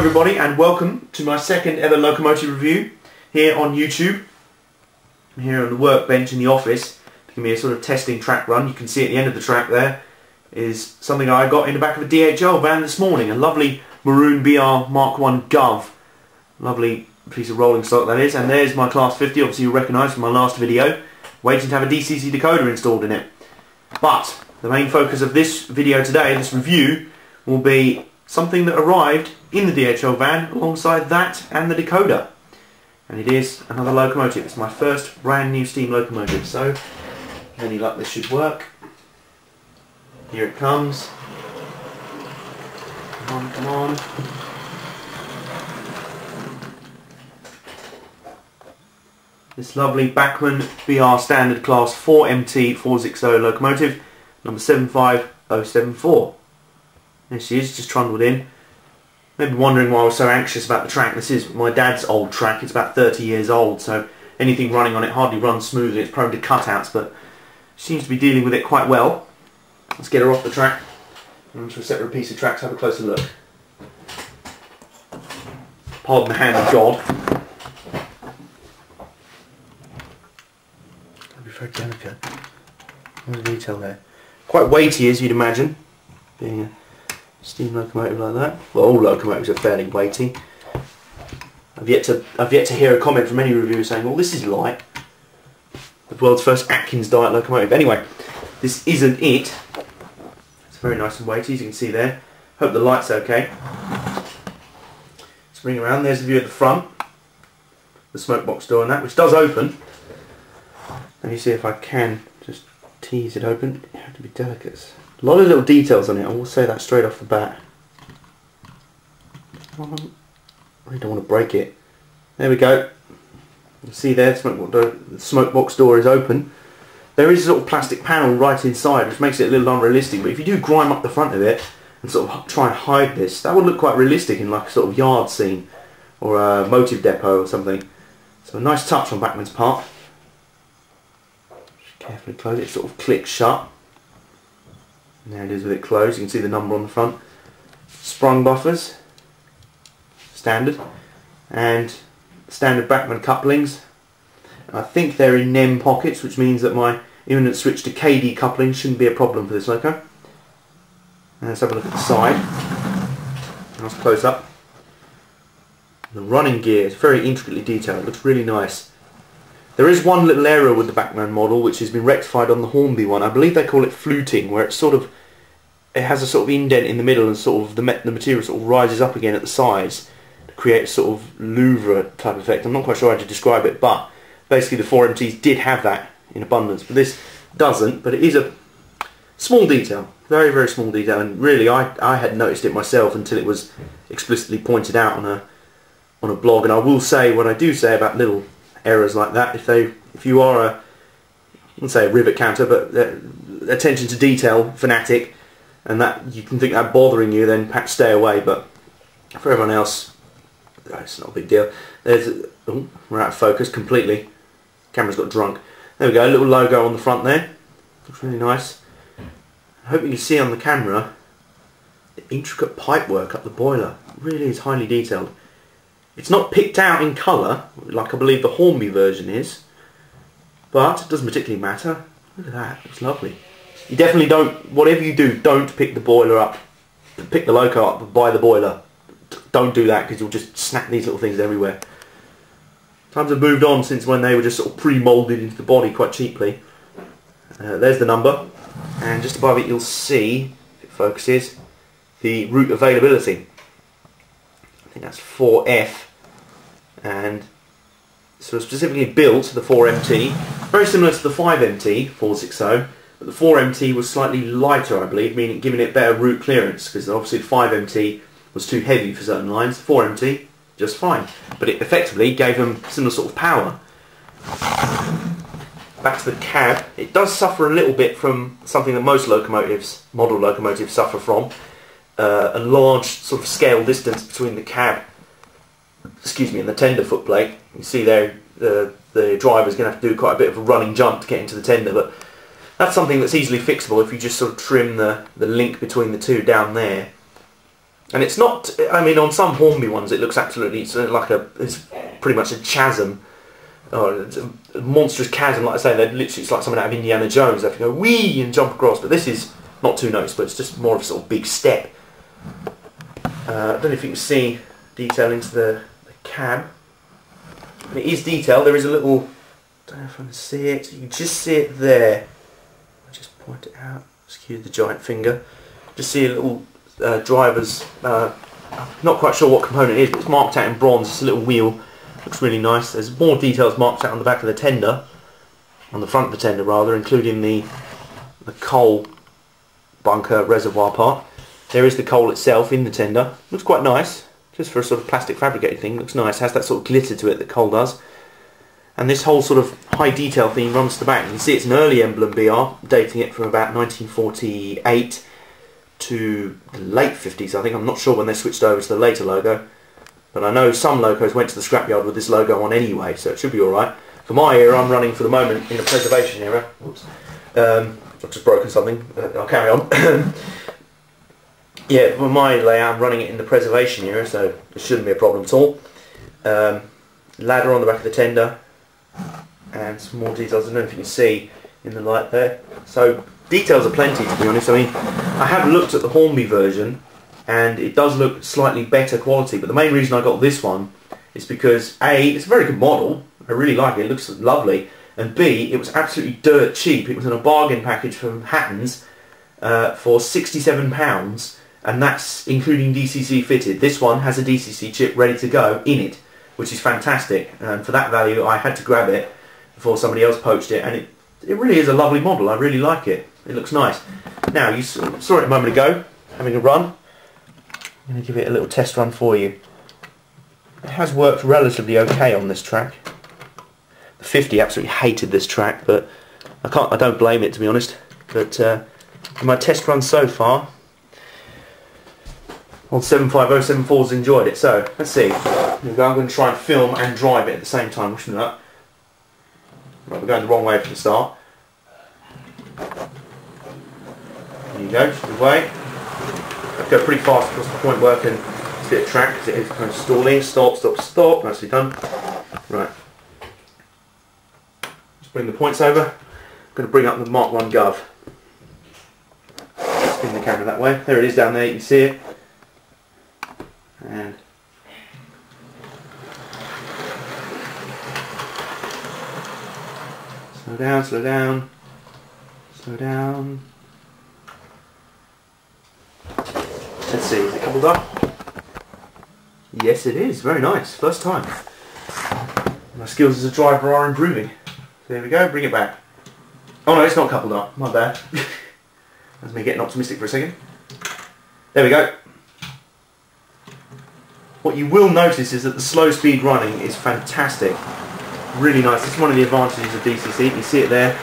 everybody, and welcome to my second ever locomotive review here on YouTube. I'm here on the workbench in the office to give me a sort of testing track run. You can see at the end of the track there is something I got in the back of a DHL van this morning, a lovely maroon BR Mark 1 Gov. Lovely piece of rolling stock that is, and there's my Class 50, obviously you'll recognise from my last video, waiting to have a DCC decoder installed in it. But the main focus of this video today, this review, will be something that arrived in the DHL van alongside that and the decoder. And it is another locomotive. It's my first brand new steam locomotive, so with any luck this should work. Here it comes. Come on, come on. This lovely Bachmann BR Standard Class 4MT 460 locomotive, number 75074. There she is, just trundled in. Maybe wondering why I was so anxious about the track. This is my dad's old track. It's about 30 years old, so anything running on it hardly runs smoothly. It's prone to cutouts, but she seems to be dealing with it quite well. Let's get her off the track and onto a separate piece of track to have a closer look. Pardon the hand of God. That'd be very delicate. Lots of detail there. Quite weighty, as you'd imagine, being a steam locomotive like that. Well, all locomotives are fairly weighty. I've yet to hear a comment from any reviewer saying, "Well, this is light." The world's first Atkins diet locomotive. Anyway, this isn't it. It's very nice and weighty, as you can see there. Hope the light's okay. Let's bring it around. There's the view at the front, the smoke box door and that, which does open. Let me see if I can just tease it open. You have to be delicate. A lot of little details on it, I will say that straight off the bat. I really don't want to break it. There we go. You can see there, the smoke box door is open. There is a sort of plastic panel right inside, which makes it a little unrealistic, but if you do grime up the front of it and sort of try and hide this, that would look quite realistic in like a sort of yard scene or a motive depot or something. So a nice touch on Bachmann's part. Just carefully close it, sort of clicks shut. And there it is with it closed. You can see the number on the front. Sprung buffers, standard, and standard Bachmann couplings. I think they're in NEM pockets, which means that my imminent switch to KD coupling shouldn't be a problem for this loco. And let's have a look at the side. Nice close up. The running gear is very intricately detailed. It looks really nice. There is one little error with the Bachmann model which has been rectified on the Hornby one. I believe they call it fluting, where it has a sort of indent in the middle and sort of the material sort of rises up again at the sides to create a sort of louvre type effect. I'm not quite sure how to describe it, but basically the 4MTs did have that in abundance, but this doesn't. But it is a small detail, very, very small detail, and really I hadn't noticed it myself until it was explicitly pointed out on a blog. And I will say what I do say about little errors like that. If you are I wouldn't say a rivet counter, but attention to detail fanatic, and that you can think that bothering you, then perhaps stay away. But for everyone else, it's not a big deal. Oh, we're out of focus completely. Camera's got drunk. There we go, a little logo on the front there. Looks really nice. I hope you can see on the camera the intricate pipework up the boiler. It really is highly detailed. It's not picked out in colour, like I believe the Hornby version is, but it doesn't particularly matter. Look at that, it's lovely. You definitely don't, whatever you do, don't pick the boiler up, pick the loco up by the boiler. Don't do that, because you'll just snap these little things everywhere. Times have moved on since when they were just sort of pre-moulded into the body quite cheaply. There's the number, and just above it you'll see, if it focuses, the route availability. I think that's 4F, and sort of specifically built the 4MT, very similar to the 5MT 460, but the 4MT was slightly lighter, I believe, meaning giving it better route clearance, because obviously the 5MT was too heavy for certain lines. 4MT just fine, but it effectively gave them similar sort of power. Back to the cab, it does suffer a little bit from something that most locomotives, model locomotives, suffer from. A large sort of scale distance between the cab, and the tender footplate. You see there the driver's going to have to do quite a bit of a running jump to get into the tender, but that's something that's easily fixable if you just sort of trim the link between the two down there. And it's not, I mean, on some Hornby ones it looks absolutely, it's pretty much a chasm, or it's a monstrous chasm, like I say, literally, it's like something out of Indiana Jones. They have to go wee and jump across, but this is not too noticeable, it's just more of a sort of big step. I don't know if you can see detail into the cab. And it is detailed, there is a little, I don't know if I can see it, you can just see it there. I'll just point it out, excuse the giant finger. Just see a little driver's, not quite sure what component it is, but it's marked out in bronze. It's a little wheel, looks really nice. There's more details marked out on the back of the tender, on the front of the tender rather, including the coal bunker reservoir part. There is the coal itself in the tender. Looks quite nice, just for a sort of plastic fabricated thing. Looks nice, has that sort of glitter to it that coal does. And this whole sort of high detail theme runs to the back. You can see it's an early emblem BR, dating it from about 1948 to the late 50s, I think. I'm not sure when they switched over to the later logo, but I know some locos went to the scrapyard with this logo on anyway, so it should be alright. For my era, I'm running for the moment in a preservation era. Oops. I've just broken something, I'll carry on. Yeah, for my layout, I'm running it in the preservation era, so it shouldn't be a problem at all. Ladder on the back of the tender, and some more details. I don't know if you can see in the light there. So details are plenty, to be honest. I mean, I have looked at the Hornby version and it does look slightly better quality, but the main reason I got this one is because A, it's a very good model, I really like it, it looks lovely, and B, it was absolutely dirt cheap. It was in a bargain package from Hattons for £67, and that's including DCC fitted. This one has a DCC chip ready to go in it, which is fantastic, and for that value I had to grab it before somebody else poached it, and it really is a lovely model. I really like it. It looks nice. Now, you saw it a moment ago, having a run. I'm going to give it a little test run for you. It has worked relatively okay on this track. The 50 absolutely hated this track, but I don't blame it, to be honest. But in my test run so far, old 750 74's enjoyed it. So let's see. I'm going to try and film and drive it at the same time. Wishing that. Right, we're going the wrong way for the start. There you go, good way. I go pretty fast across the point where I can see a bit of track because it is kind of stalling. Stop, stop, stop. Nicely done. Right. Just bring the points over. I'm going to bring up the Mark 1 Gov. Spin the camera that way. There it is down there, you can see it. And slow down, slow down, slow down. Let's see, is it coupled up? Yes it is, very nice, first time. My skills as a driver are improving. So there we go, bring it back. Oh no, it's not coupled up, my bad. That's me getting optimistic for a second. There we go. What you will notice is that the slow speed running is fantastic. Really nice. This is one of the advantages of DCC. You can see it there.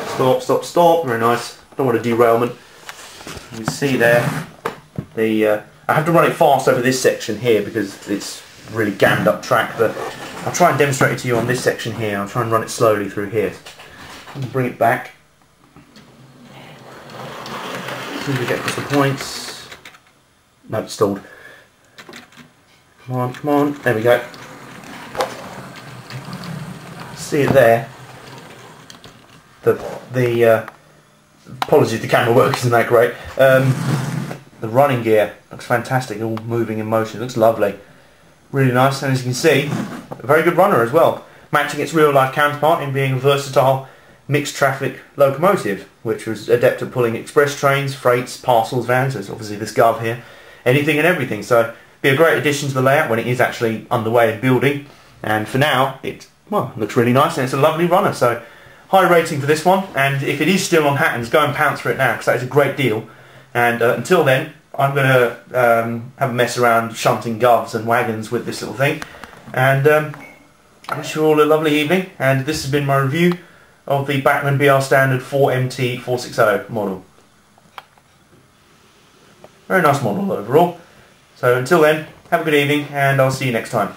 Stop, stop, stop. Very nice. Don't want a derailment. You can see there. I have to run it fast over this section here because it's really gammed up track, but I'll try and demonstrate it to you on this section here. I'll try and run it slowly through here. And bring it back. As soon as we get across the points. No, it's stalled. Come on, come on. There we go. See it there. Apologies, the camera work isn't that great. The running gear looks fantastic, all moving in motion. It looks lovely. Really nice, and as you can see, a very good runner as well. Matching its real life counterpart in being a versatile mixed traffic locomotive, which was adept at pulling express trains, freights, parcels, vans. There's obviously this Gov here. Anything and everything. So be a great addition to the layout when it is actually underway and building. And for now, it looks really nice and it's a lovely runner. So high rating for this one. And if it is still on Hattons, go and pounce for it now because that is a great deal. And until then, I'm going to have a mess around shunting Govs and wagons with this little thing. And I wish you all a lovely evening. And this has been my review of the Bachmann BR Standard 4MT 460 model. Very nice model overall. So until then, have a good evening and I'll see you next time.